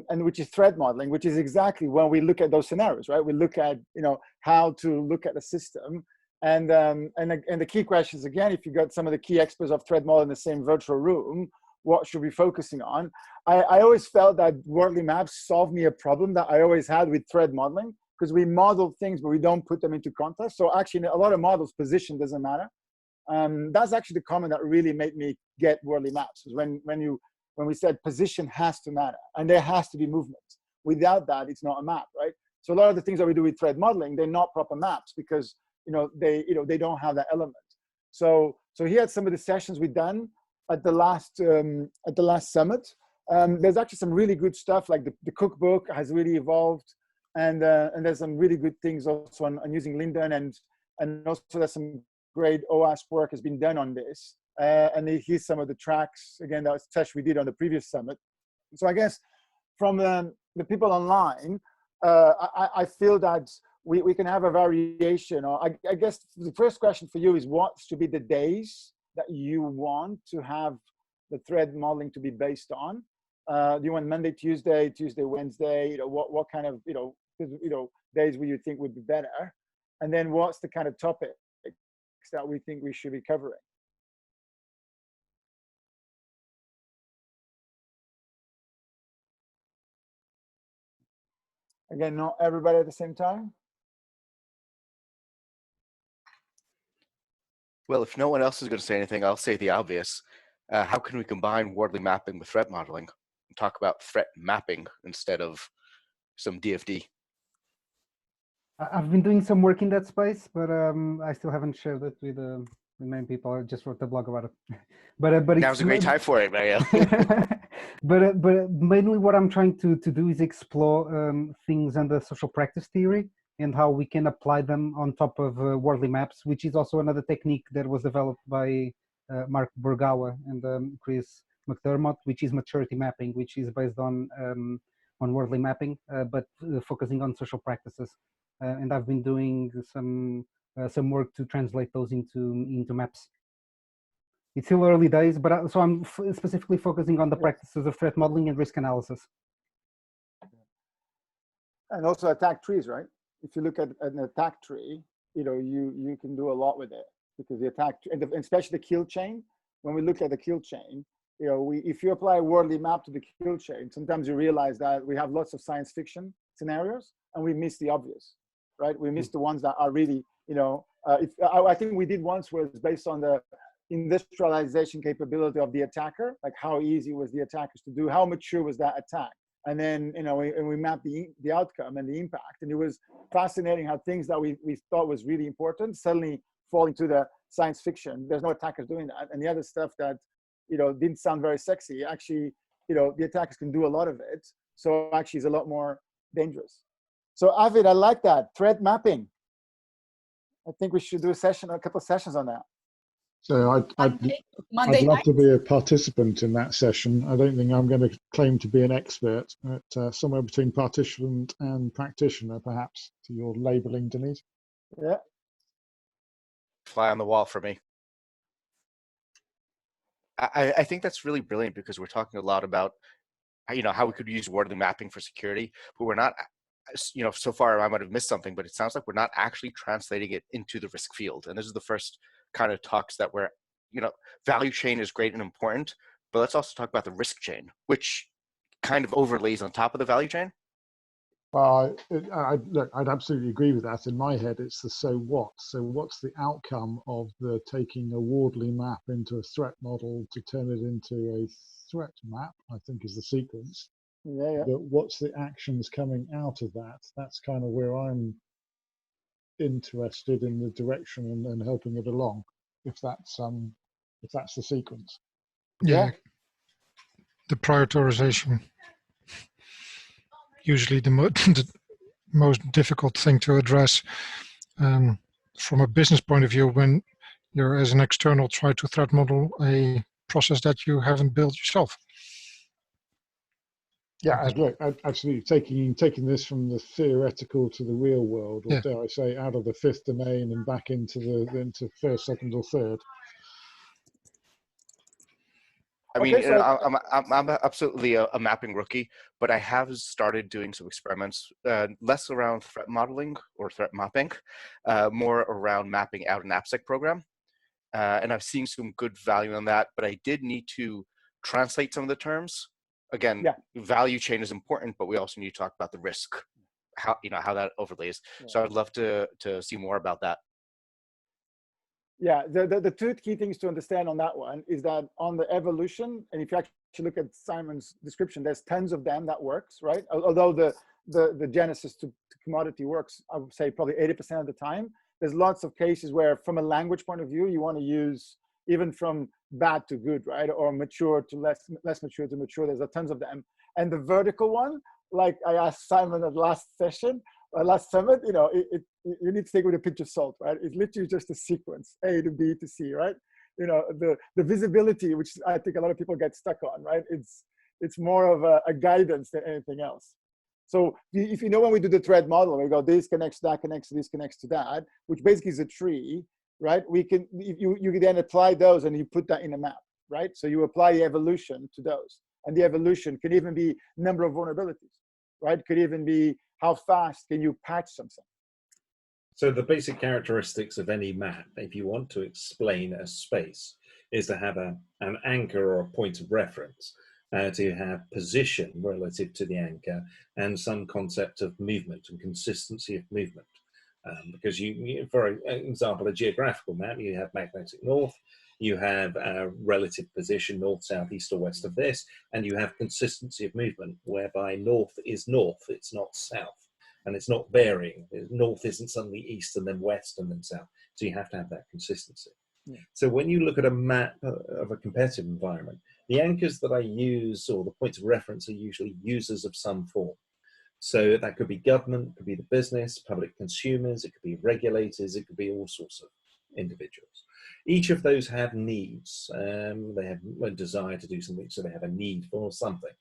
which is threat modeling, which is exactly when we look at those scenarios, right? We look at, you know, how to look at the system, and the key questions, again, if you got some of the key experts of threat modeling in the same virtual room, what should we be focusing on? I always felt that Wordly Maps solved me a problem that I always had with threat modeling, because we model things, but we don't put them into context. So actually, a lot of models, position doesn't matter. That's actually the comment that really made me get Wordly Maps, is when we said position has to matter, and there has to be movement. Without that, it's not a map, right? So a lot of the things that we do with threat modeling, they're not proper maps because they don't have that element. So here are some of the sessions we've done at the last summit. There's actually some really good stuff, like the cookbook has really evolved. And there's some really good things also on using Linden, and also there's some great OWASP work has been done on this. And here's some of the tracks, again, that was touch we did on the previous summit. So I guess from the people online, I feel that we can have a variation. Or I guess the first question for you is, what should be the days that you want to have the thread modeling to be based on? Do you want Monday, Tuesday, Wednesday? You know, what kind of, days where you think would be better? And then what's the kind of topics that we think we should be covering? Again, not everybody at the same time. Well, if no one else is going to say anything, I'll say the obvious. How can we combine Wordly mapping with threat modeling and talk about threat mapping instead of some DFD? I've been doing some work in that space, but I still haven't shared it with many people. I just wrote a blog about it. but now's a great time for it, Mario. but mainly what I'm trying to do is explore things under social practice theory and how we can apply them on top of Wordly Maps, which is also another technique that was developed by Mark Burgawa and Chris McDermott, which is maturity mapping, which is based on Wordly mapping, but focusing on social practices. And I've been doing some work to translate those into maps. It's still early days, but so I'm specifically focusing on the practices of threat modeling and risk analysis. And also attack trees, right? If you look at an attack tree, you can do a lot with it, because the attack, and especially the kill chain. When we look at the kill chain, you know, if you apply a Wardley map to the kill chain, sometimes you realize that we have lots of science fiction scenarios and we miss the obvious, right? We miss the ones that are really, you know, I think we did once was based on the industrialization capability of the attacker, like how easy was the attackers to do, how mature was that attack? And then, you know, we mapped the outcome and the impact. And it was fascinating how things that we thought was really important suddenly fall into the science fiction. There's no attackers doing that. And the other stuff that, you know, didn't sound very sexy, actually, you know, the attackers can do a lot of it. So actually it's a lot more dangerous. So Avid, I like that. Threat mapping. I think we should do a couple of sessions on that. So I'd love to be a participant in that session. I don't think I'm going to claim to be an expert, but somewhere between participant and practitioner, perhaps, to your labeling, Denise. Yeah. Fly on the wall for me. I think that's really brilliant because we're talking a lot about, you know, how we could use Wardley mapping for security, but we're not, you know, so far I might have missed something, but it sounds like we're not actually translating it into the risk field. And this is the first kind of talks that we're, you know, value chain is great and important, but let's also talk about the risk chain, which kind of overlays on top of the value chain. Well, look, I'd absolutely agree with that. In my head, it's the so what. So what's the outcome of the taking a Wardley map into a threat model to turn it into a threat map, I think is the sequence. Yeah. But what's the actions coming out of that? That's kind of where I'm interested in the direction and helping it along, if that's the sequence. Yeah. The prioritization. Usually the most difficult thing to address from a business point of view when you're as an external try to threat model a process that you haven't built yourself. Yeah, look, absolutely. Taking this from the theoretical to the real world, or dare I say, out of the fifth domain and back into first, second, or third. I mean, I'm absolutely a mapping rookie, but I have started doing some experiments, less around threat modeling or threat mapping, more around mapping out an AppSec program. And I've seen some good value on that, but I did need to translate some of the terms. Again, value chain is important, but we also need to talk about the risk, how that overlays. Yeah. So I'd love to see more about that. Yeah, the two key things to understand on that one is that on the evolution, and if you actually look at Simon's description, there's tons of them that works, right? Although the genesis to commodity works, I would say probably 80% of the time. There's lots of cases where from a language point of view, you want to use even from bad to good, right? Or mature to less mature to mature. There's tons of them. And the vertical one, like I asked Simon at last session, last summit, you know, you need to take it with a pinch of salt, right? It's literally just a sequence, A to B to C, right? You know, the visibility, which I think a lot of people get stuck on, right? It's more of a guidance than anything else. So if you know, when we do the thread model, we go, this connects to that, connects to this, connects to that, which basically is a tree, right? We can, you can then apply those and you put that in a map, right? So you apply the evolution to those. And the evolution can even be number of vulnerabilities, right? Could even be how fast can you patch something. So the basic characteristics of any map, if you want to explain a space, is to have an anchor or a point of reference, to have position relative to the anchor, and some concept of movement and consistency of movement. Because you, for example, a geographical map, you have magnetic north, you have a relative position, north, south, east, or west of this, and you have consistency of movement, whereby north is north, it's not south, and it's not varying. North isn't suddenly east and then west and then south, so you have to have that consistency. Yeah. So when you look at a map of a competitive environment, the anchors that I use, or the points of reference, are usually users of some form. So that could be government, it could be the business, public consumers, it could be regulators, it could be all sorts of individuals. Each of those have needs. They have a desire to do something, so they have a need for something.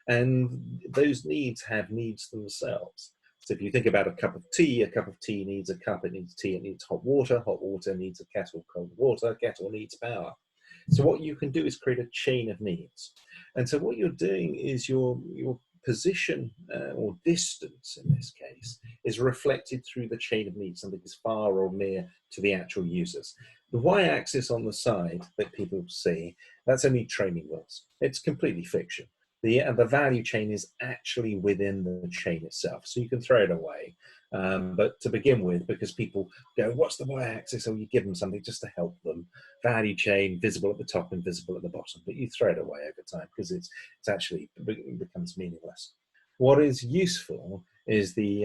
And those needs have needs themselves. So if you think about a cup of tea needs a cup, it needs tea, it needs hot water needs a kettle, cold water, kettle needs power. So what you can do is create a chain of needs. And so what you're doing is you're position or distance in this case is reflected through the chain of needs. Something is far or near to the actual users. The y-axis on the side that people see, that's only training wheels. It's completely fiction. The value chain is actually within the chain itself, so you can throw it away. But to begin with, because people go, what's the y-axis? So you give them something just to help them. Value chain, visible at the top and visible at the bottom, but you throw it away over time because it's actually becomes meaningless. What is useful is the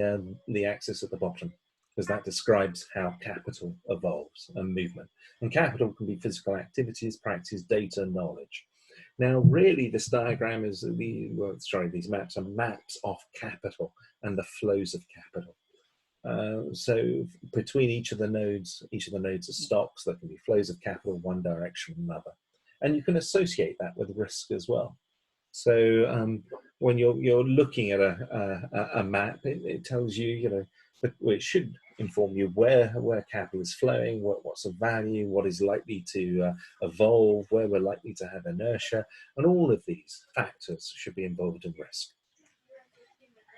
axis at the bottom, because that describes how capital evolves and movement. And capital can be physical activities, practice, data, knowledge. Now, really, this diagram is these maps are maps of capital and the flows of capital. So between each of the nodes are stocks. There can be flows of capital one direction or another, and you can associate that with risk as well. So when you're looking at a map, it tells you, it should inform you where capital is flowing, what's the value, what is likely to evolve, where we're likely to have inertia, and all of these factors should be involved in risk.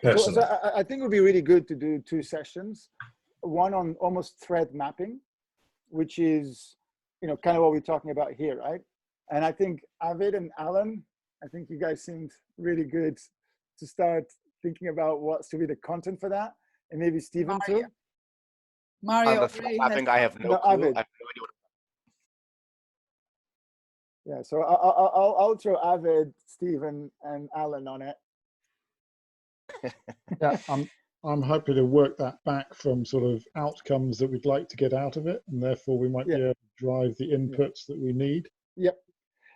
Personally. So I think it would be really good to do 2 sessions, one on almost thread mapping, which is kind of what we're talking about here, right? And I think Avid and Alan, I think you guys seemed really good to start thinking about what's to be the content for that, and maybe Stephen too. Mario, on the thread mapping, I have no clue. I have no idea what. Yeah, so I'll throw Avid, Stephen, and Alan on it. Yeah, I'm happy to work that back from sort of outcomes that we'd like to get out of it, and therefore we might be able to drive the inputs that we need. Yep,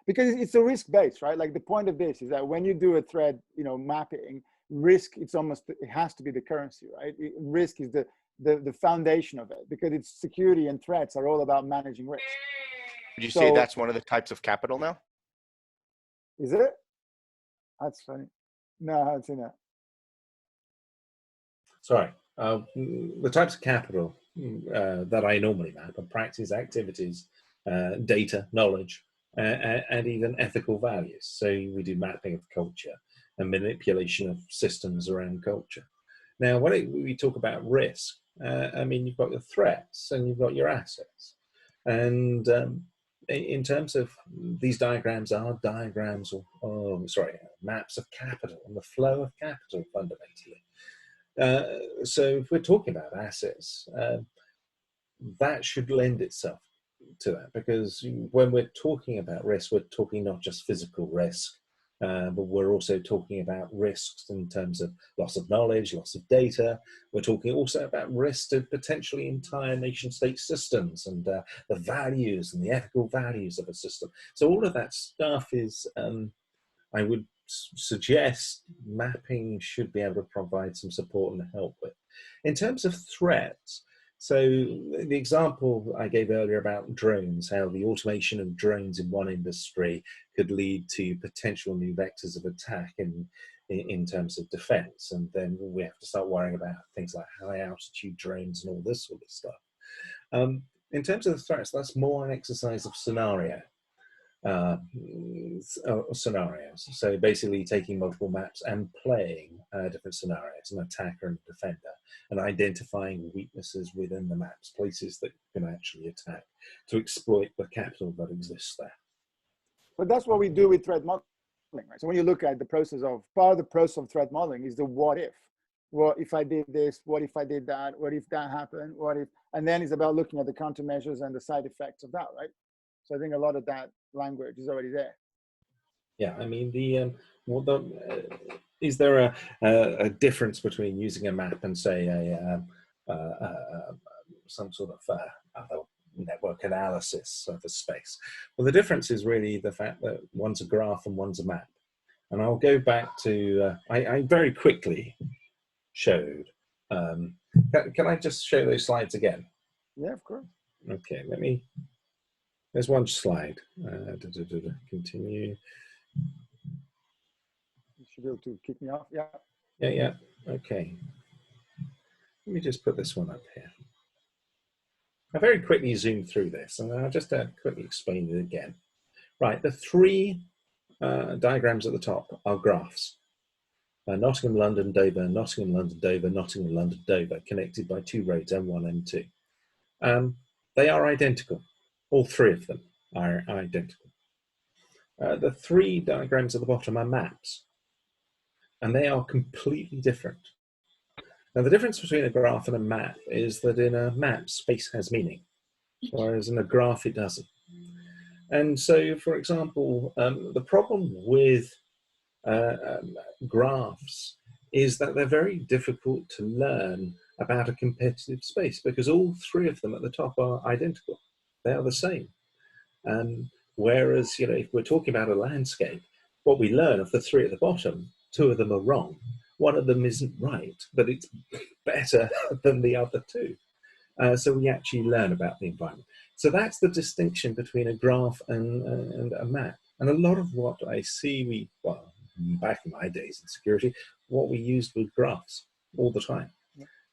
because it's a risk based, right? Like the point of this is that when you do a thread, mapping, risk, it has to be the currency, right? Risk is the foundation of it, because it's security and threats are all about managing risk. Would you say that's one of the types of capital now? Is it? That's funny. No, I haven't seen that. Sorry, the types of capital that I normally map are practice, activities, data, knowledge, and even ethical values. So we do mapping of culture and manipulation of systems around culture. Now, when we talk about risk, you've got your threats and you've got your assets. And in terms of these diagrams are diagrams maps of capital and the flow of capital fundamentally. So if we're talking about assets, that should lend itself to that, because when we're talking about risk, we're talking not just physical risk, but we're also talking about risks in terms of loss of knowledge, loss of data. We're talking also about risks to potentially entire nation-state systems and the values and the ethical values of a system. So all of that stuff is, I would suggest mapping should be able to provide some support and help with. In terms of threats, so the example I gave earlier about drones, how the automation of drones in one industry could lead to potential new vectors of attack in terms of defense. And then we have to start worrying about things like high altitude drones and all this sort of stuff. In terms of the threats, that's more an exercise of scenarios. So basically taking multiple maps and playing different scenarios, an attacker and a defender, and identifying weaknesses within the maps, places that can actually attack to exploit the capital that exists there. But that's what we do with threat modeling, right? So when you look at the process of, part of the process of threat modeling is the what if. What if I did this? What if I did that? What if that happened? What if? And then it's about looking at the countermeasures and the side effects of that, right? So I think a lot of that language is already there. Yeah, is there a difference between using a map and say some sort of other network analysis of a space? Well, the difference is really the fact that one's a graph and one's a map. And I'll go back to, I very quickly showed, can I just show those slides again? Yeah, of course. Okay, there's one slide. Continue. You should be able to kick me off. Yeah. Yeah. Okay. Let me just put this one up here. I very quickly zoomed through this, and I'll just quickly explain it again. Right, the 3 diagrams at the top are graphs. Nottingham, London, Dover, Nottingham, London, Dover, Nottingham, London, Dover, connected by 2 roads, M1, M2. They are identical. All 3 of them are identical. The 3 diagrams at the bottom are maps, and they are completely different. Now, the difference between a graph and a map is that in a map, space has meaning, whereas in a graph, it doesn't. And so, for example, the problem with graphs is that they're very difficult to learn about a competitive space because all 3 of them at the top are identical. They are the same. Whereas, if we're talking about a landscape, what we learn of the 3 at the bottom, 2 of them are wrong. One of them isn't right, but it's better than the other 2. So we actually learn about the environment. So that's the distinction between a graph and a map. And a lot of what I see, back in my days in security, what we used was graphs all the time.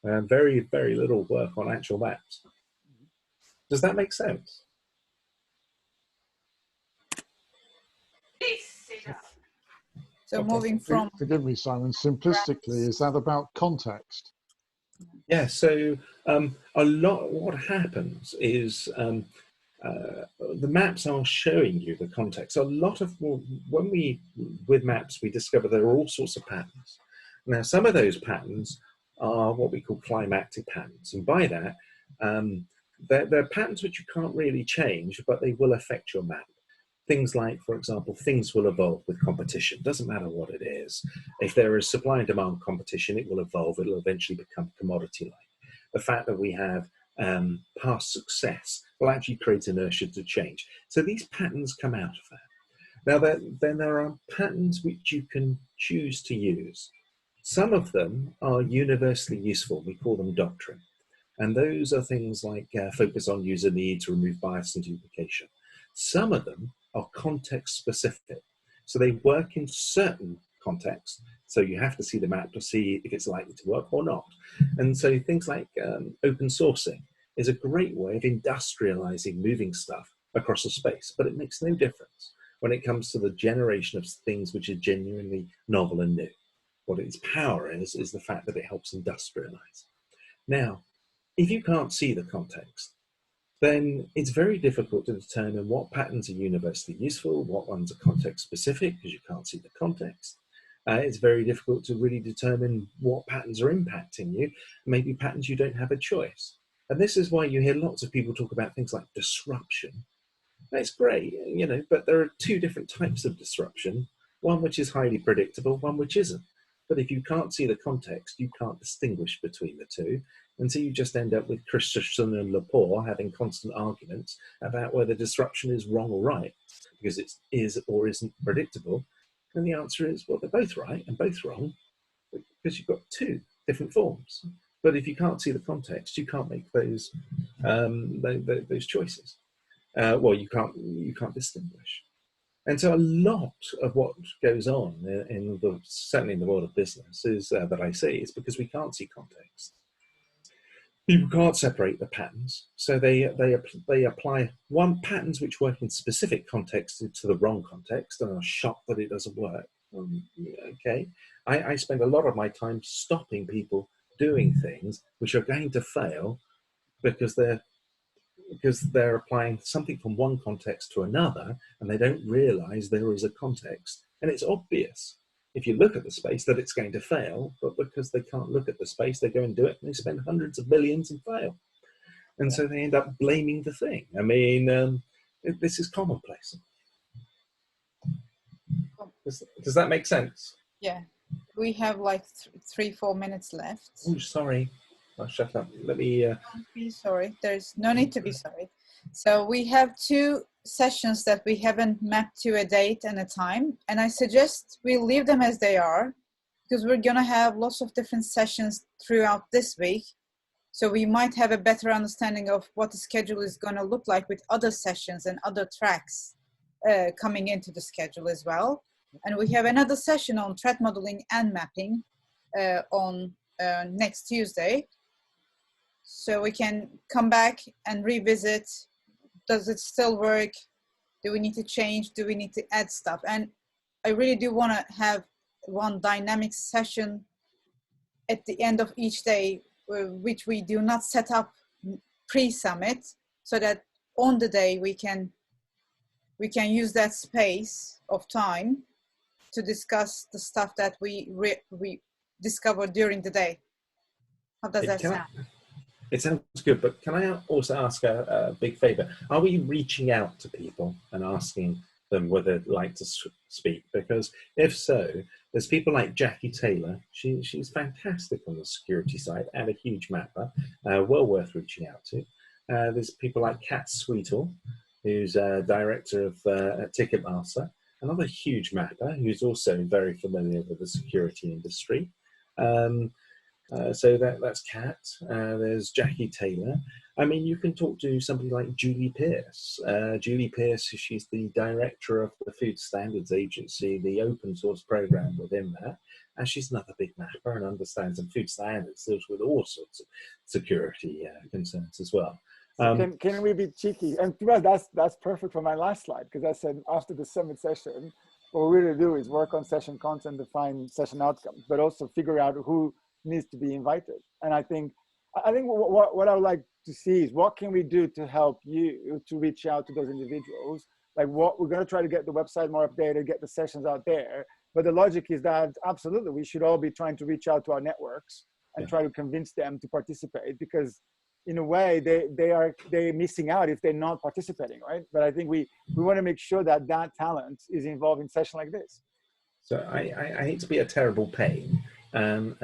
Very, very little work on actual maps. Does that make sense? So moving from... Forgive me, Simon, simplistically, is that about context? Yeah, so what happens is the maps are showing you the context. A lot of, with maps, we discover there are all sorts of patterns. Now, some of those patterns are what we call climactic patterns. And by that, they're patterns which you can't really change, but they will affect your map. Things like, for example, things will evolve with competition. Doesn't matter what it is. If there is supply and demand competition, it will evolve. It'll eventually become commodity-like. The fact that we have past success will actually create inertia to change. So these patterns come out of that. Now, then there are patterns which you can choose to use. Some of them are universally useful. We call them doctrine. And those are things like focus on user needs, remove bias and duplication. Some of them are context specific. So they work in certain contexts. So you have to see the map to see if it's likely to work or not. And so things like open sourcing is a great way of industrializing moving stuff across a space, but it makes no difference when it comes to the generation of things which are genuinely novel and new. What its power is the fact that it helps industrialize. Now, if you can't see the context, then it's very difficult to determine what patterns are universally useful, what ones are context specific, because you can't see the context. It's very difficult to really determine what patterns are impacting you, maybe patterns you don't have a choice. And this is why you hear lots of people talk about things like disruption. That's great, but there are 2 different types of disruption, one which is highly predictable, one which isn't. But if you can't see the context, you can't distinguish between the 2. And so you just end up with Christensen and Lepore having constant arguments about whether disruption is wrong or right, because it is or isn't predictable. And the answer is, well, they're both right and both wrong, because you've got 2 different forms. But if you can't see the context, you can't make those choices. You can't distinguish. And so a lot of what goes on certainly in the world of business is that I see is because we can't see context. People can't separate the patterns, so they apply patterns which work in specific context to the wrong context, and are shocked that it doesn't work. Okay, I spend a lot of my time stopping people doing things which are going to fail because they're applying something from one context to another, and they don't realize there is a context. And it's obvious if you look at the space that it's going to fail, but because they can't look at the space, they go and do it, and they spend hundreds of millions and fail. And so they end up blaming the thing. I mean, this is commonplace. Does that make sense? Yeah. We have like 3-4 minutes left. Oh, sorry. I'll shut up. Let me... Don't be sorry. There's no need to be sorry. So we have 2 sessions that we haven't mapped to a date and a time. And I suggest we leave them as they are, because we're going to have lots of different sessions throughout this week. So we might have a better understanding of what the schedule is going to look like with other sessions and other tracks coming into the schedule as well. And we have another session on threat modeling and mapping on next Tuesday. So we can come back and revisit. Does it still work? Do we need to change? Do we need to add stuff? And I really do want to have one dynamic session at the end of each day, which we do not set up pre-summit, so that on the day we can use that space of time to discuss the stuff that we discovered during the day. How does that sound? It sounds good, but can I also ask a big favor? Are we reaching out to people and asking them whether they'd like to speak? Because if so, there's people like Jackie Taylor. She's fantastic on the security side and a huge mapper, well worth reaching out to. There's people like Kat Sweetle, who's director of Ticketmaster, another huge mapper who's also very familiar with the security industry. So that's Kat. There's Jackie Taylor. I mean, you can talk to somebody like Julie Pierce. Julie Pierce, she's the director of the Food Standards Agency, the open source program within that. And she's another big mapper and understands, and food standards deals with all sorts of security concerns as well. Can we be cheeky? And that's perfect for my last slide, because I said after the summit session, what we really do is work on session content, define session outcomes, but also figure out who needs to be invited. And I think what I would like to see is what can we do to help you to reach out to those individuals. Like what we're going to try to get the website more updated, get the sessions out there. But the logic is that absolutely we should all be trying to reach out to our networks and try to convince them to participate, because in a way they're missing out if they're not participating, right? But I think we want to make sure that talent is involved in sessions like this. So I hate to be a terrible pain, and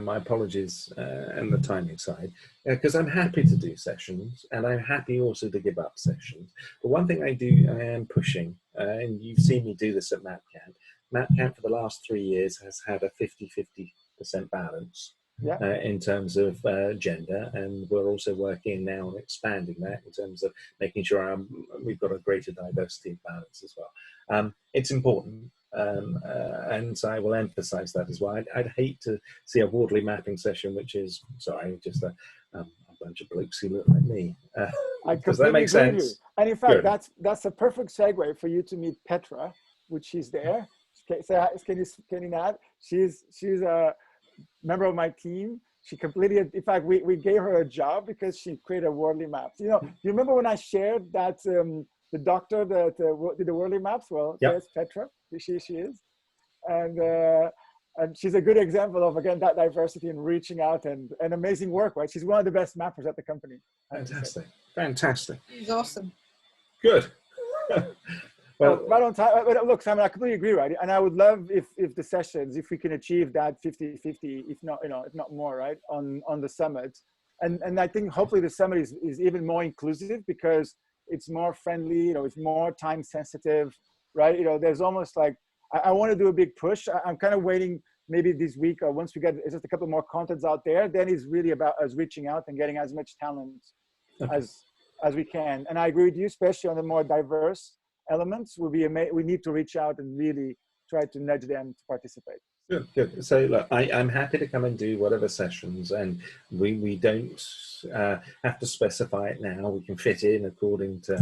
my apologies on the timing side, because I'm happy to do sessions and I'm happy also to give up sessions. But one thing I am pushing, and you've seen me do this at MapCamp. MapCamp for the last 3 years has had a 50-50% balance in terms of gender, and we're also working now on expanding that in terms of making sure we've got a greater diversity of balance as well. It's important. And so I will emphasize that as well. I'd hate to see a Wardley mapping session, which is, just a bunch of blokes who look like me. Does that make sense? And in fact, that's a perfect segue for you to meet Petra, which is there. Can you not? She's a member of my team. She completely, in fact, we gave her a job because she created Wardley maps. You remember when I shared that the doctor that did the Wardley maps? Well, there's Petra. She is, and she's a good example of, again, that diversity and reaching out and amazing work. Right, she's one of the best mappers at the company. Fantastic. She's awesome. Good. Well, right on time. But look, Simon, I completely agree, right? And I would love if the sessions, if we can achieve that 50-50, if not more, right, on the summit. And I think hopefully the summit is even more inclusive because it's more friendly, it's more time sensitive, right? There's almost like, I want to do a big push. I'm kind of waiting maybe this week or once we get just a couple more contents out there, then it's really about us reaching out and getting as much talent as we can. And I agree with you, especially on the more diverse elements. We need to reach out and really try to nudge them to participate. Good. So look, I'm happy to come and do whatever sessions, and we don't have to specify it now. We can fit in according to,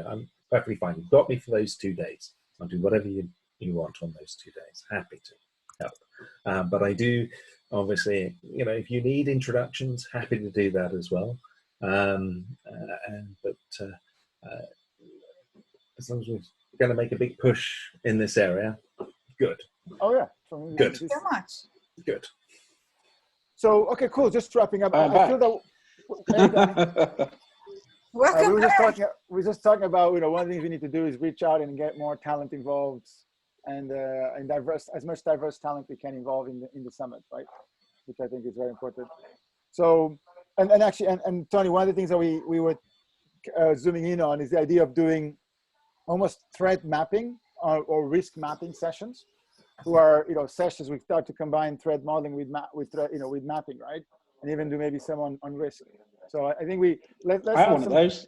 I'm perfectly fine. You've got me for those 2 days. I'll do whatever you want on those 2 days. Happy to help. But I do, obviously, if you need introductions, happy to do that as well. But as long as we're going to make a big push in this area, good. Oh yeah. Good. Thank you so much. Good. So, okay, cool. Just wrapping up. I feel that welcome. We're just talking about, one of the things we need to do is reach out and get more talent involved and as much diverse talent we can involve in the summit, right? Which I think is very important. So, and actually, and Tony, one of the things that we were zooming in on is the idea of doing almost threat mapping or risk mapping sessions, who are sessions we start to combine threat modeling with mapping, right? And even do maybe some on risk. So I think let's have one of those.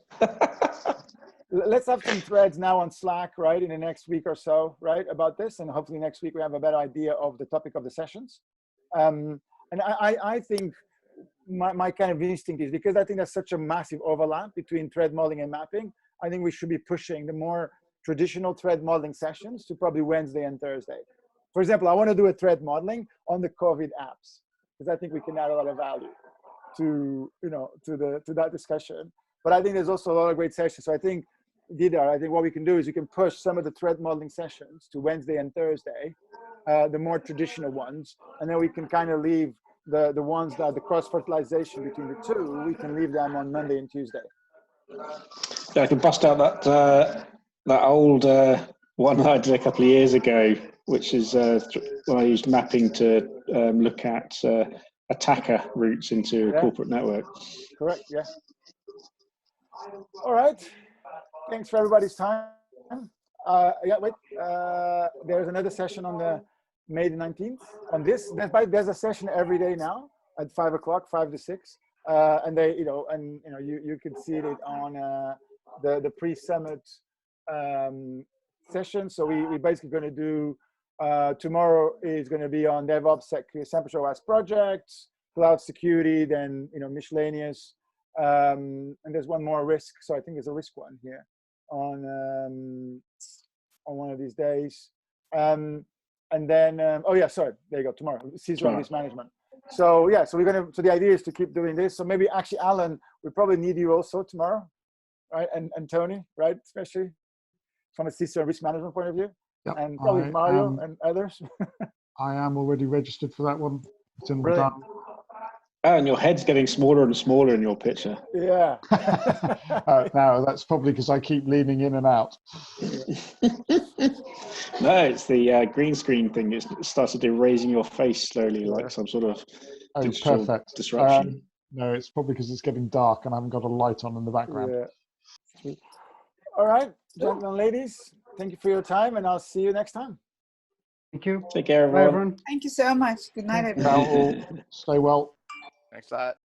Let's have some threads now on Slack, right, in the next week or so, right, about this, and hopefully next week we have a better idea of the topic of the sessions. And I think my kind of instinct is, because I think there's such a massive overlap between threat modeling and mapping, I think we should be pushing the more traditional threat modeling sessions to probably Wednesday and Thursday. For example, I want to do a threat modeling on the COVID apps because I think we can add a lot of value to that discussion. But I think there's also a lot of great sessions. So I think, Didar, I think what we can do is we can push some of the threat modeling sessions to Wednesday and Thursday, the more traditional ones, and then we can kind of leave the ones that the cross-fertilization between the two, we can leave them on Monday and Tuesday. Yeah, I can bust out that old one I did a couple of years ago, which is when I used mapping to look at attacker routes into a corporate network. Correct, yeah. All right. Thanks for everybody's time. There's another session on the May the 19th. On this, there's a session every day now at 5 o'clock, 5 to 6. And you can see it on the pre-summit session. So we basically going to do tomorrow is going to be on DevOps, Temperature OS projects, cloud security, then miscellaneous, and there's one more risk. So I think there's a risk one here on one of these days. And then oh yeah, sorry, there you go. Tomorrow, seasonal risk management. So yeah, so the idea is to keep doing this. So maybe actually, Alan, we probably need you also tomorrow, right? And Tony, right? Especially from a seasonal risk management point of view. Yep. And probably Mario and others. I am already registered for that one. It's in the Brilliant. Oh, and your head's getting smaller and smaller in your picture. Yeah. No, that's probably because I keep leaning in and out. No, it's the green screen thing. It started erasing your face slowly, like some sort of digital disruption. No, it's probably because it's getting dark and I haven't got a light on in the background. Yeah. All right, gentlemen and ladies, thank you for your time, and I'll see you next time. Thank you. Take care, everyone. Bye, everyone. Thank you so much. Good night, everyone. Stay well. Thanks a lot.